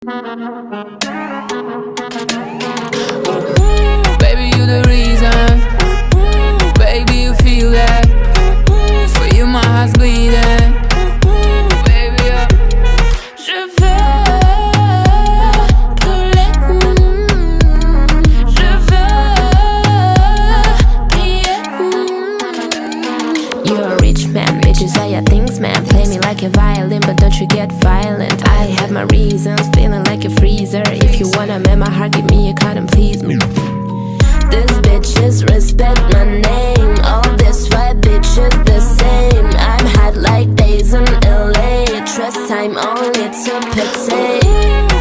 Baby, you the reason. Baby, you feel that. For you, my heart's bleeding. Baby, je veux brûler. Je veux briller. You're a rich man, bitches are your things, man. Play me like a violin, but don't you get violent. I have my reasons, feeling like a freezer. If you wanna mend my heart, give me a card and please me. These bitches respect my name. All these white bitches the same. I'm hot like days in LA. Trust time only to pity.